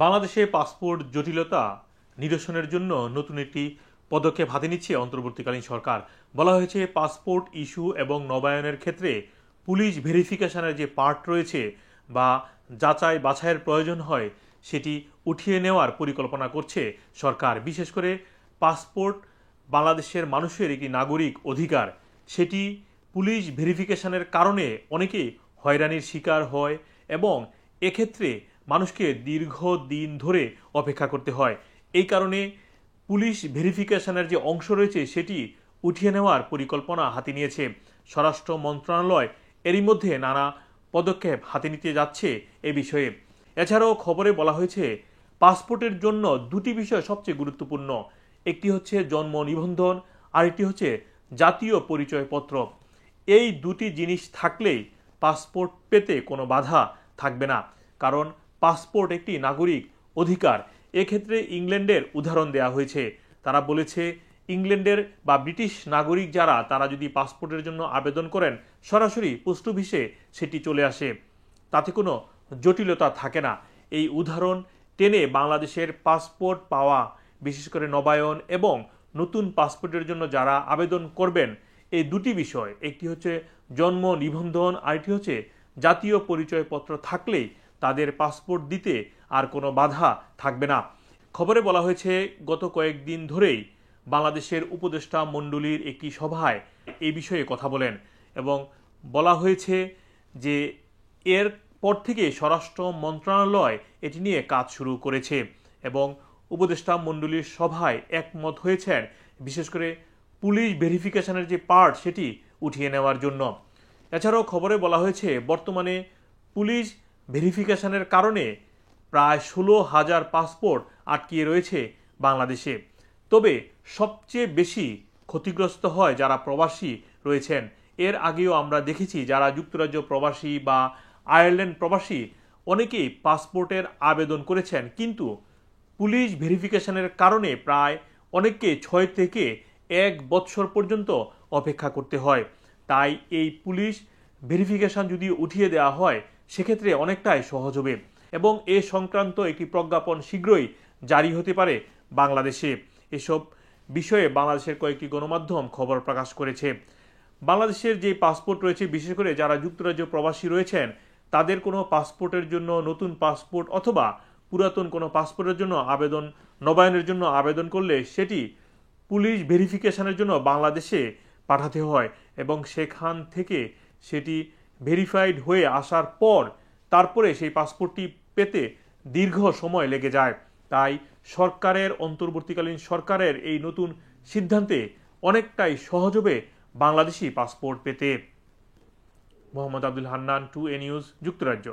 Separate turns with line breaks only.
বাংলাদেশে পাসপোর্ট জটিলতা নিরসনের জন্য নতুন একটি পদক্ষেপ হাতে নিচ্ছে অন্তর্বর্তীকালীন সরকার। বলা হয়েছে পাসপোর্ট ইস্যু এবং নবায়নের ক্ষেত্রে পুলিশ ভেরিফিকেশনের যে পার্ট রয়েছে বা যাচাই বাছাইয়ের প্রয়োজন হয় সেটি উঠিয়ে নেওয়ার পরিকল্পনা করছে সরকার। বিশেষ করে পাসপোর্ট বাংলাদেশের মানুষের একটি নাগরিক অধিকার, সেটি পুলিশ ভেরিফিকেশনের কারণে অনেকেই হয়রানির শিকার হয় এবং এক্ষেত্রে মানুষকে দীর্ঘদিন ধরে অপেক্ষা করতে হয়। এই কারণে পুলিশ ভেরিফিকেশনের যে অংশ রয়েছে সেটি উঠিয়ে নেওয়ার পরিকল্পনা হাতে নিয়েছে স্বরাষ্ট্র মন্ত্রণালয়। এরই মধ্যে নানা পদক্ষেপ হাতে নিতে যাচ্ছে এ বিষয়ে। এছাড়াও খবরে বলা হয়েছে পাসপোর্টের জন্য দুটি বিষয় সবচেয়ে গুরুত্বপূর্ণ। একটি হচ্ছে জন্ম নিবন্ধন, আরেকটি হচ্ছে জাতীয় পরিচয়পত্র। এই দুটি জিনিস থাকলেই পাসপোর্ট পেতে কোনো বাধা থাকবে না, কারণ পাসপোর্ট একটি নাগরিক অধিকার। এক্ষেত্রে ইংল্যান্ডের উদাহরণ দেওয়া হয়েছে। তারা বলেছে ইংল্যান্ডের বা ব্রিটিশ নাগরিক যারা, তারা যদি পাসপোর্টের জন্য আবেদন করেন সরাসরি পোস্ট অফিসে সেটি চলে আসে, তাতে কোনো জটিলতা থাকে না। এই উদাহরণ টেনে বাংলাদেশের পাসপোর্ট পাওয়া, বিশেষ করে নবায়ন এবং নতুন পাসপোর্টের জন্য যারা আবেদন করবেন, এই দুটি বিষয়, একটি হচ্ছে জন্ম নিবন্ধন, আরেকটি হচ্ছে জাতীয় পরিচয়পত্র থাকলেই তাদের পাসপোর্ট দিতে আর কোনো বাধা থাকবে না। খবরে বলা হয়েছে গত কয়েকদিন ধরেই বাংলাদেশের উপদেষ্টা মণ্ডলীর একটি সভায় এই বিষয়ে কথা বলেন এবং বলা হয়েছে যে এর পর থেকে স্বরাষ্ট্র মন্ত্রণালয় এটি নিয়ে কাজ শুরু করেছে এবং উপদেষ্টা মণ্ডলীর সভায় একমত হয়েছেন বিশেষ করে পুলিশ ভেরিফিকেশনের যে পার্ট সেটি উঠিয়ে নেওয়ার জন্য। এছাড়াও খবরে বলা হয়েছে বর্তমানে পুলিশ ভেরিফিকেশনের কারণে প্রায় 16,000 পাসপোর্ট আটকিয়ে রয়েছে বাংলাদেশে। তবে সবচেয়ে বেশি ক্ষতিগ্রস্ত হয় যারা প্রবাসী রয়েছেন। এর আগেও আমরা দেখেছি যারা যুক্তরাজ্য প্রবাসী বা আয়ারল্যান্ড প্রবাসী অনেকেই পাসপোর্টের আবেদন করেছেন, কিন্তু পুলিশ ভেরিফিকেশনের কারণে প্রায় অনেককে 6 থেকে 1 বৎসর পর্যন্ত অপেক্ষা করতে হয়। তাই এই পুলিশ ভেরিফিকেশন যদি উঠিয়ে দেওয়া হয় সেক্ষেত্রে অনেকটাই সহজ হবে এবং এ সংক্রান্ত একটি প্রজ্ঞাপন শীঘ্রই জারি হতে পারে বাংলাদেশে। এসব বিষয়ে বাংলাদেশের কয়েকটি গণমাধ্যম খবর প্রকাশ করেছে। বাংলাদেশের যে পাসপোর্ট রয়েছে, বিশেষ করে যারা যুক্তরাজ্য প্রবাসী রয়েছেন, তাদের কোনো পাসপোর্টের জন্য নতুন পাসপোর্ট অথবা পুরাতন কোনো পাসপোর্টের জন্য আবেদন, নবায়নের জন্য আবেদন করলে সেটি পুলিশ ভেরিফিকেশনের জন্য বাংলাদেশে পাঠাতে হয় এবং সেখান থেকে সেটি ভেরিফাইড হয়ে আসার পর তারপরে সেই পাসপোর্টটি পেতে দীর্ঘ সময় লেগে যায়। তাই সরকারের, অন্তর্বর্তীকালীন সরকারের এই নতুন সিদ্ধান্তে অনেকটাই সহজ হবে বাংলাদেশি পাসপোর্ট পেতে। মোহাম্মদ আব্দুল হান্নান, 2A নিউজ, যুক্তরাজ্য।